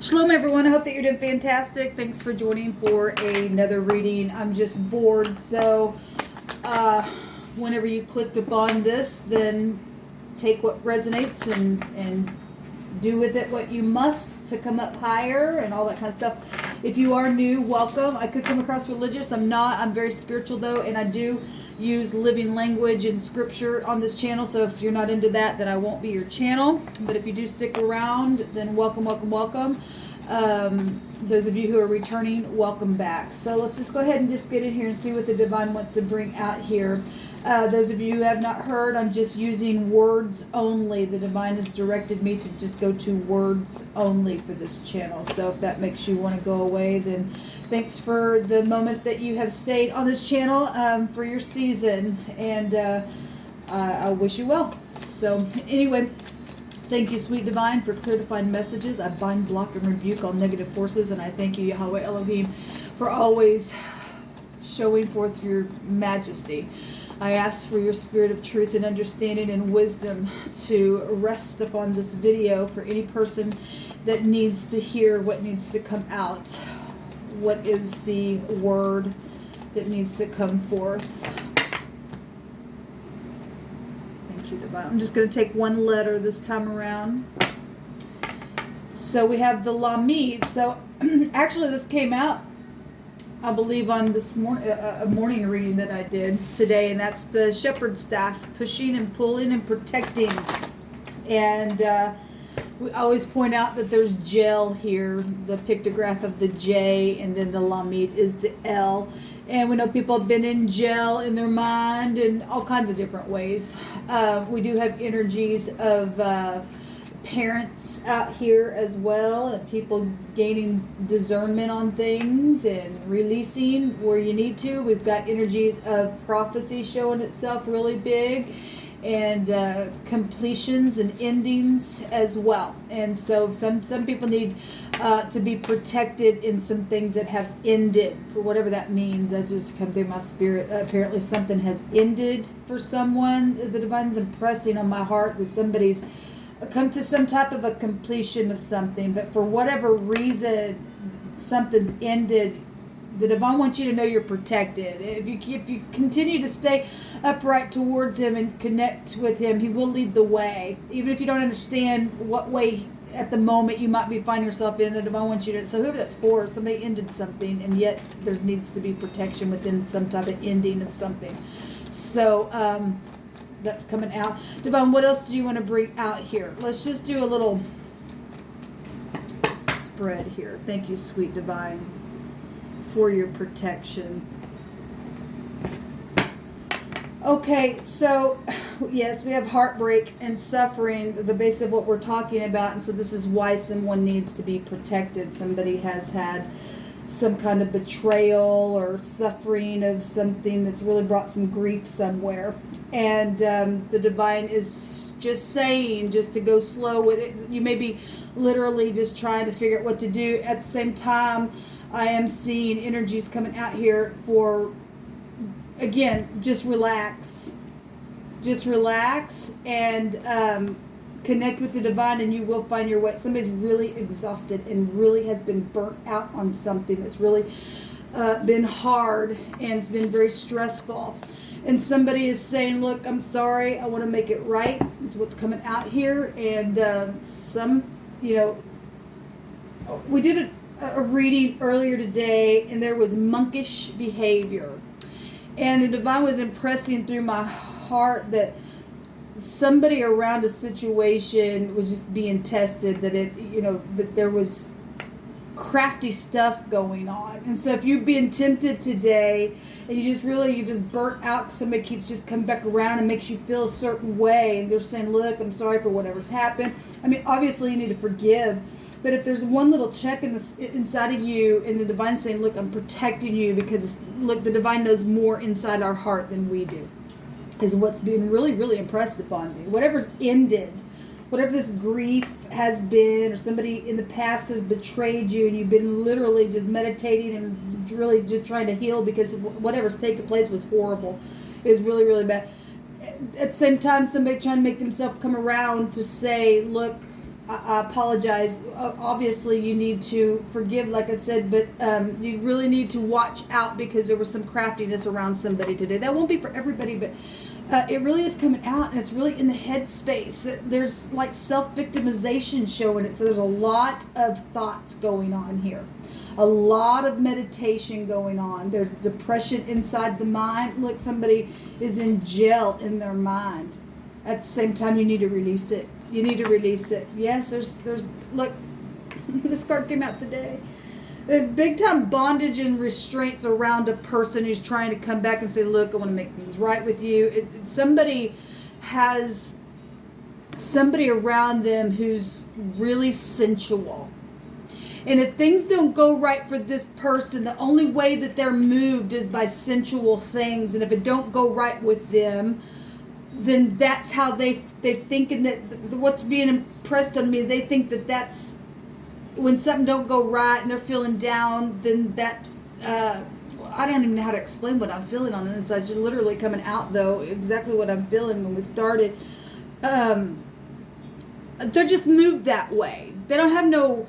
Shalom everyone, I hope that you're doing fantastic. Thanks for joining for another reading. I'm just bored, so whenever you clicked upon this, then take what resonates and do with it what you must to come up higher and all that kind of stuff. If you are new, welcome. I could come across religious. I'm not. I'm very spiritual though, and I do use living language and scripture on this channel, so if you're not into that, then I won't be your channel. But if you do stick around, then welcome. Those of you who are returning, welcome back. So let's just go ahead and just get in here and see what the divine wants to bring out here. Those of you who have not heard, I'm just using words only. The divine has directed me to just go to words only for this channel. So if that makes you want to go away, then thanks for the moment that you have stayed on this channel for your season. And I wish you well. So anyway, thank you, sweet divine, for clear defined messages. I bind, block, and rebuke all negative forces. And I thank you, Yahweh Elohim, for always showing forth your majesty. I ask for your spirit of truth and understanding and wisdom to rest upon this video for any person that needs to hear what needs to come out. What is the word that needs to come forth? Thank you, divine. I'm just going to take one letter this time around. So we have the Lamid. So actually this came out, I believe, on this morning reading that I did today, and that's the shepherd staff, pushing and pulling and protecting. And we always point out that there's gel here, the pictograph of the J, and then the Lamid is the L. And we know people have been in gel in their mind in all kinds of different ways. We do have energies of parents out here as well, and people gaining discernment on things and releasing where you need to. We've got energies of prophecy showing itself really big, and completions and endings as well. And so some people need to be protected in some things that have ended, for whatever that means. That just come through my spirit. Apparently something has ended for someone. The divine's impressing on my heart that somebody's come to some type of a completion of something, but for whatever reason something's ended. The divine wants you to know you're protected. If you continue to stay upright towards him and connect with him, he will lead the way. Even if you don't understand what way at the moment you might be finding yourself in, the divine wants you to. So whoever that's for, somebody ended something, and yet there needs to be protection within some type of ending of something. So that's coming out. Divine, what else do you want to bring out here? Let's just do a little spread here. Thank you, sweet divine, for your protection. Okay, so yes, we have heartbreak and suffering, the base of what we're talking about. And so this is why someone needs to be protected. Somebody has had some kind of betrayal or suffering of something that's really brought some grief somewhere. And the divine is just saying, just to go slow with it. You may be literally just trying to figure out what to do. At the same time, I am seeing energies coming out here for, again, just relax. Just relax and connect with the divine, and you will find your way. Somebody's really exhausted and really has been burnt out on something that's really been hard, and it's been very stressful. And somebody is saying, look, I'm sorry, I want to make it right. It's what's coming out here. And we did a reading earlier today, and there was monkish behavior. And the divine was impressing through my heart that somebody around a situation was just being tested, that that there was crafty stuff going on. And so if you've been tempted today and you just burnt out, somebody keeps just coming back around and makes you feel a certain way, and they're saying, look, I'm sorry for whatever's happened. I mean, obviously you need to forgive, but if there's one little check inside of you, and the divine saying, look, I'm protecting you, because look, the divine knows more inside our heart than we do, is what's being really, really impressed upon me. Whatever's ended, whatever this grief has been, or somebody in the past has betrayed you, and you've been literally just meditating and really just trying to heal because whatever's taken place was horrible. It was really, really bad. At the same time, somebody trying to make themselves come around to say, look, I apologize. Obviously, you need to forgive, like I said, but you really need to watch out because there was some craftiness around somebody today. That won't be for everybody, but it really is coming out, and it's really in the head space. There's like self-victimization showing it, so there's a lot of thoughts going on here. A lot of meditation going on. There's depression inside the mind. Look, somebody is in jail in their mind. At the same time, you need to release it. You need to release it. Yes, there's look, this card came out today. There's big time bondage and restraints around a person who's trying to come back and say, look, I want to make things right with you. Somebody has somebody around them who's really sensual. And if things don't go right for this person, the only way that they're moved is by sensual things. And if it don't go right with them, then that's how they're thinking that what's being impressed on me. They think that that's when something don't go right and they're feeling down. Then that's I don't even know how to explain what I'm feeling on this. I just literally coming out though exactly what I'm feeling when we started. They're just moved that way. They don't have no.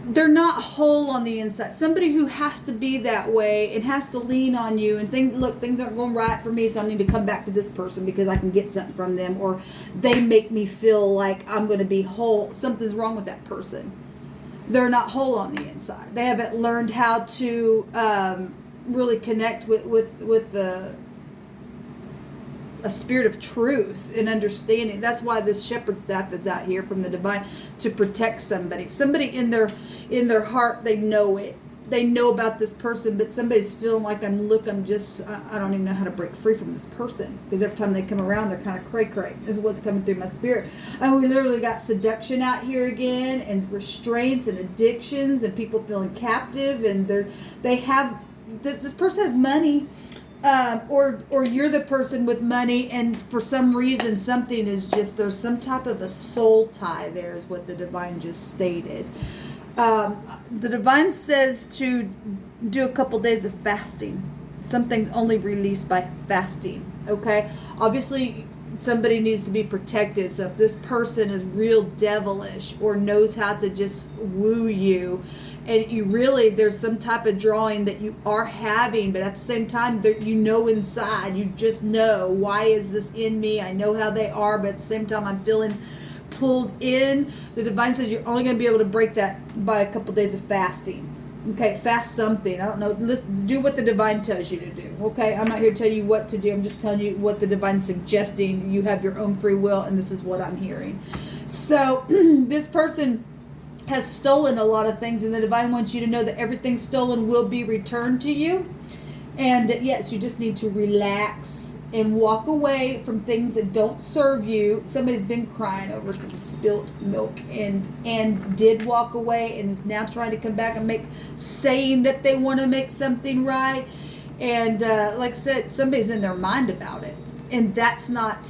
They're not whole on the inside. Somebody who has to be that way and has to lean on you and things aren't going right for me, so I need to come back to this person because I can get something from them, or they make me feel like I'm going to be whole. Something's wrong with that person. They're not whole on the inside. They haven't learned how to really connect with a spirit of truth and understanding. That's why this shepherd staff is out here from the divine to protect somebody. Somebody in their heart, they know it. They know about this person, but somebody's feeling like I don't even know how to break free from this person because every time they come around, they're kind of cray-cray is what's coming through my spirit. And we literally got seduction out here again, and restraints and addictions and people feeling captive, and this person has money. Or you're the person with money, and for some reason something is just, there's some type of a soul tie there is what the divine just stated. The divine says to do a couple days of fasting. Something's only released by fasting, okay? Obviously somebody needs to be protected, so if this person is real devilish or knows how to just woo you, and you really, there's some type of drawing that you are having, but at the same time, you know inside, you just know, why is this in me? I know how they are, but at the same time, I'm feeling pulled in. The divine says you're only going to be able to break that by a couple days of fasting. Okay, fast something. I don't know. Do what the divine tells you to do. Okay, I'm not here to tell you what to do. I'm just telling you what the divine's suggesting. You have your own free will, and this is what I'm hearing. So this person has stolen a lot of things, and the divine wants you to know that everything stolen will be returned to you. And yes, you just need to relax and walk away from things that don't serve you. Somebody's been crying over some spilt milk and did walk away and is now trying to come back and saying that they want to make something right. And like I said, somebody's in their mind about it, and that's not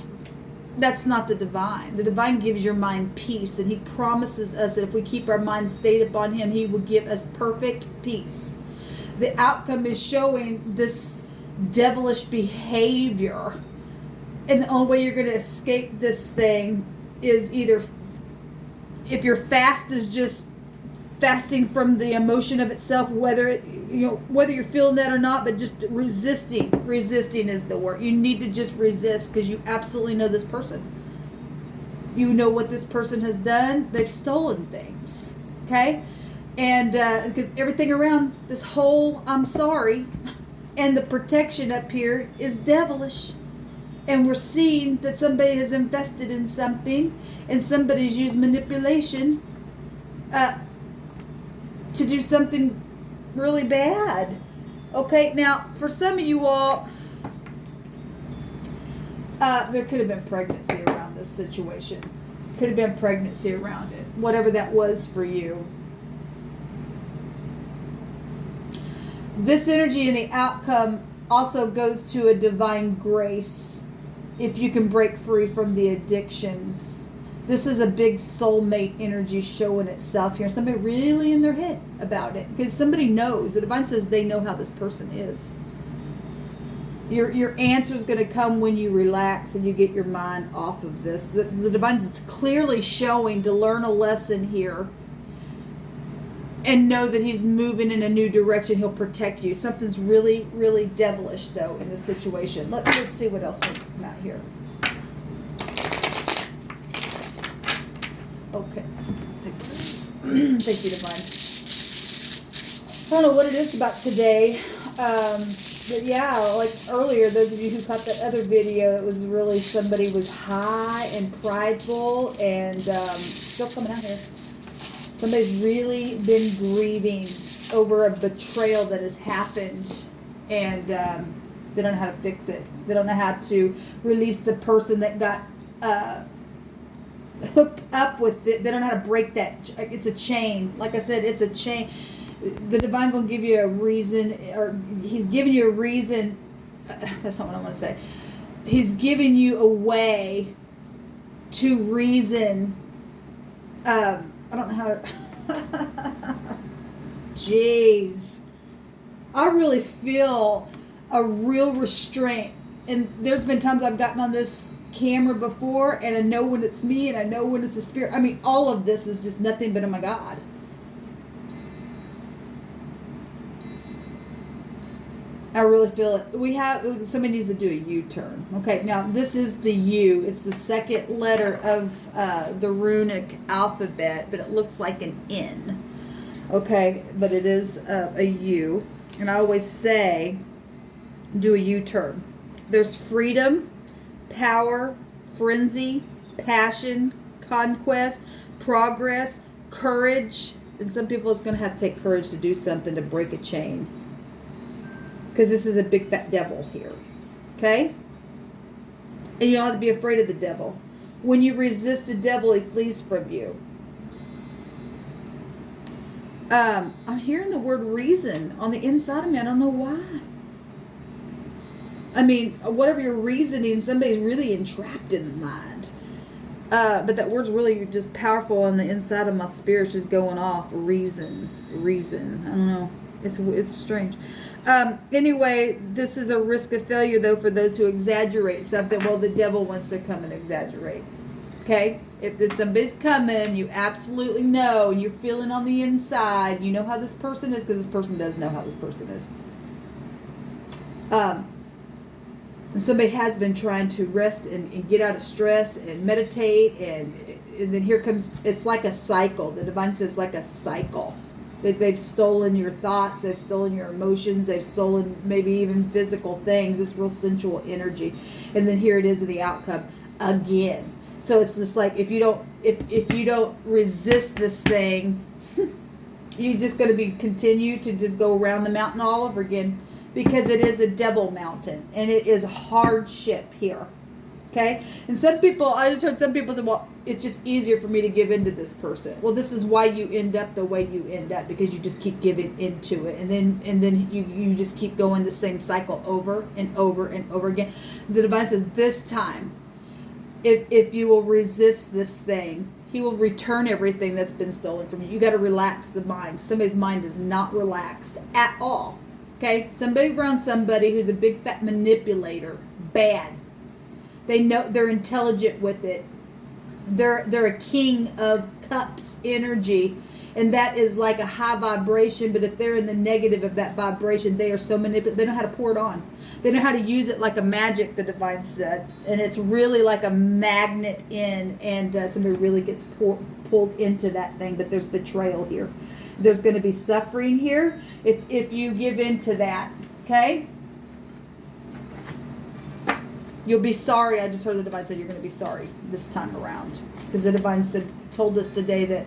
the divine. The divine gives your mind peace, and he promises us that if we keep our mind stayed upon him, he will give us perfect peace. The outcome is showing this devilish behavior, and the only way you're going to escape this thing is either, if your fast is just fasting from the emotion of itself, whether you're feeling that or not, but just resisting is the word. You need to just resist, because you absolutely know this person. You know what this person has done. They've stolen things, okay? And because everything around this whole I'm sorry and the protection up here is devilish, and we're seeing that somebody has invested in something, and somebody's used manipulation to do something really bad. Okay, now for some of you all, there could have been pregnancy around this situation. Could have been pregnancy around it, whatever that was for you. This energy and the outcome also goes to a divine grace if you can break free from the addictions. This is a big soulmate energy showing itself here. Somebody really in their head about it, because somebody knows. The divine says they know how this person is. Your answer is going to come when you relax and you get your mind off of this. The divine is clearly showing to learn a lesson here and know that he's moving in a new direction. He'll protect you. Something's really, really devilish, though, in this situation. Let's see what else wants to come out here. Okay. Thank you, divine. I don't know what it is about today. But yeah, like earlier, those of you who caught that other video, it was really somebody was high and prideful and still coming out here. Somebody's really been grieving over a betrayal that has happened, and they don't know how to fix it. They don't know how to release the person that got hooked up with it. They don't know how to break that. It's a chain. Like I said, it's a chain. The divine gonna give you a reason, or he's giving you a reason. That's not what I want to say. He's giving you a way to reason. I don't know how to. Jeez, I really feel a real restraint, and there's been times I've gotten on this camera before, and I know when it's me, and I know when it's a spirit. I mean, all of this is just nothing but, oh my God. I really feel it. Somebody needs to do a U-turn. Okay, now this is the U. It's the second letter of the runic alphabet, but it looks like an N. Okay, but it is a U. And I always say, do a U-turn. There's freedom, power, frenzy, passion, conquest, progress, courage. And some people, it's going to have to take courage to do something to break a chain. Because this is a big fat devil here. Okay? And you don't have to be afraid of the devil. When you resist the devil, he flees from you. I'm hearing the word reason on the inside of me. I don't know why. I mean, whatever you're reasoning, somebody's really entrapped in the mind. But that word's really just powerful on the inside of my spirit. It's just going off. Reason. I don't know. It's strange. Anyway, this is a risk of failure, though, for those who exaggerate something. Well, the devil wants to come and exaggerate. Okay? If somebody's coming, you absolutely know, and you're feeling on the inside, you know how this person is, because this person does know how this person is. And somebody has been trying to rest and get out of stress and meditate, and then here comes, it's like a cycle. The divine says like a cycle. They've stolen your thoughts, they've stolen your emotions, they've stolen maybe even physical things, this real sensual energy. And then here it is in the outcome again. So it's just like, if you don't resist this thing, you're just going to be continue to just go around the mountain all over again, because it is a devil mountain and it is hardship here. Okay? And some people, I just heard some people say, well, it's just easier for me to give in to this person. Well, this is why you end up the way you end up, because you just keep giving into it. And then you just keep going the same cycle over and over and over again. The divine says, this time, if you will resist this thing, he will return everything that's been stolen from you. You got to relax the mind. Somebody's mind is not relaxed at all. Okay? Somebody around somebody who's a big fat manipulator. Bad. They know, they're intelligent with it. They're a king of cups energy, and that is like a high vibration. But if they're in the negative of that vibration, they are so manipulative. They know how to pour it on. They know how to use it like a magic, the divine said, and it's really like a magnet in, and somebody really gets pulled into that thing. But there's betrayal here. There's going to be suffering here if you give in to that. Okay. You'll be sorry. I just heard the divine said you're going to be sorry this time around, because the divine told us today that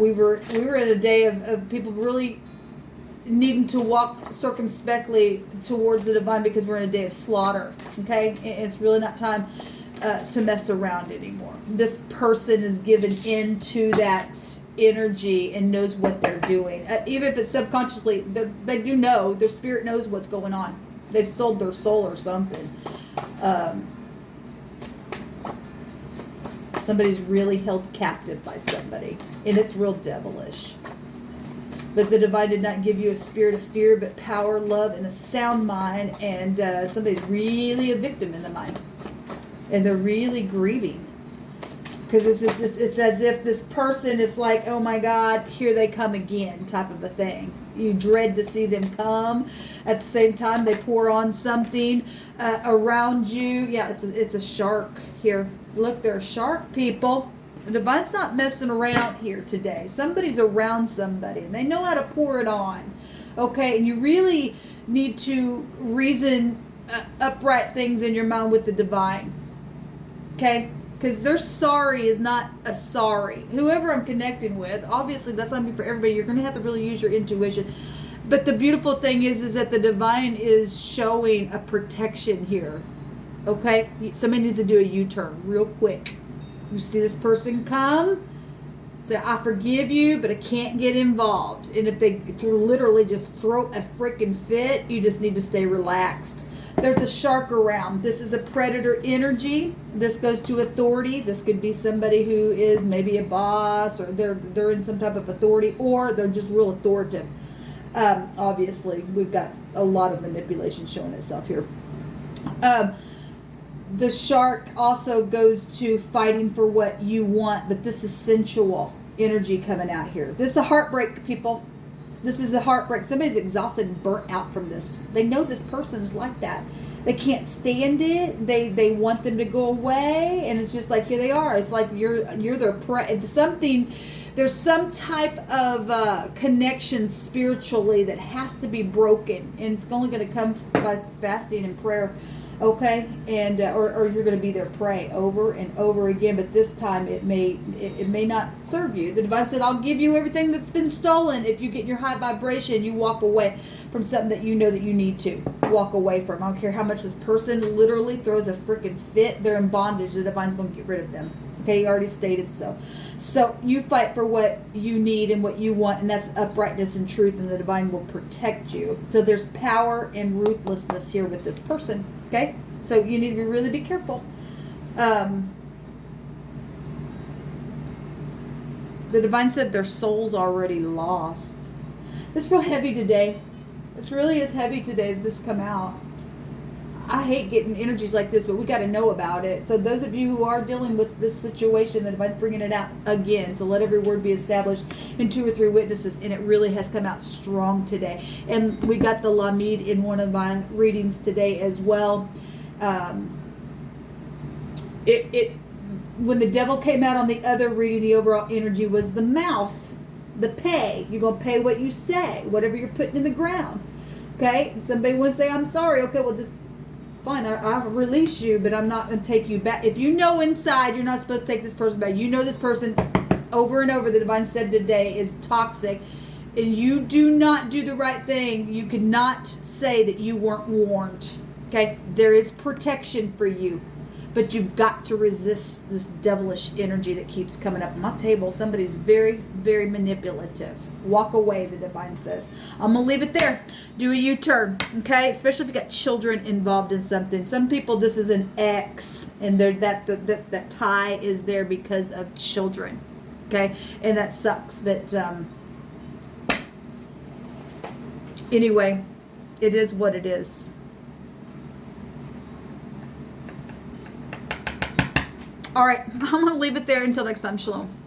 we were in a day of people really needing to walk circumspectly towards the divine, because we're in a day of slaughter. Okay, and it's really not time to mess around anymore. This person is given into that energy and knows what they're doing, even if it's subconsciously. They do know. Their spirit knows what's going on. They've sold their soul or something. Somebody's really held captive by somebody, and it's real devilish. But the divine did not give you a spirit of fear, but power, love, and a sound mind. And somebody's really a victim in the mind. And they're really grieving. Because it's as if this person is like, oh my God, here they come again type of a thing. You dread to see them come. At the same time, they pour on something around you. Yeah, it's a shark here. Look, there are shark people. The divine's not messing around here today. Somebody's around somebody, and they know how to pour it on. Okay, and you really need to reason upright things in your mind with the divine. Okay? Because their sorry is not a sorry. Whoever I'm connecting with, obviously that's not me for everybody. You're going to have to really use your intuition. But the beautiful thing is that the divine is showing a protection here. Okay? Somebody needs to do a U-turn real quick. You see this person come, say, I forgive you, but I can't get involved. And if they literally just throw a freaking fit, you just need to stay relaxed. There's a shark around. This is a predator energy. This goes to authority. This could be somebody who is maybe a boss, or they're in some type of authority, or they're just real authoritative. Obviously, we've got a lot of manipulation showing itself here. The shark also goes to fighting for what you want, but this is sensual energy coming out here. This is a heartbreak, people. This is a heartbreak. Somebody's exhausted and burnt out from this. They know this person is like that. They can't stand it. They want them to go away, and it's just like, here they are. It's like you're their prey. There's some type of connection spiritually that has to be broken, and it's only going to come by fasting and prayer. Okay, and or you're going to be their prey over and over again, but this time it may not serve you. The divine said, I'll give you everything that's been stolen if you get in your high vibration. You walk away from something that you know that you need to walk away from. I don't care how much this person literally throws a freaking fit. They're in bondage. The divine's going to get rid of them. Okay, he already stated so. So you fight for what you need and what you want, and that's uprightness and truth, and the divine will protect you. So there's power and ruthlessness here with this person. Okay, so you need to really be careful. The divine said their soul's already lost. It's real heavy today. This really is heavy today. This come out. I hate getting energies like this, but we got to know about it. So those of you who are dealing with this situation, the divine's bringing it out again. So let every word be established in 2 or 3 witnesses, and it really has come out strong today. And we got the Lamid in one of my readings today as well. When the devil came out on the other reading, the overall energy was the mouth, the pay. You're going to pay what you say, whatever you're putting in the ground. Okay? And somebody wants to say, I'm sorry. Okay, well, just fine, I'll release you, but I'm not going to take you back. If you know inside you're not supposed to take this person back, you know this person over and over, the divine said today, is toxic, and you do not do the right thing, you cannot say that you weren't warned. Okay? There is protection for you, but you've got to resist this devilish energy that keeps coming up on my table. Somebody's very, very manipulative. Walk away, the divine says. I'm going to leave it there. Do a U-turn, okay? Especially if you got children involved in something. Some people, this is an X, and that tie is there because of children, okay? And that sucks, but anyway, it is what it is. All right, I'm going to leave it there until next time. Shalom.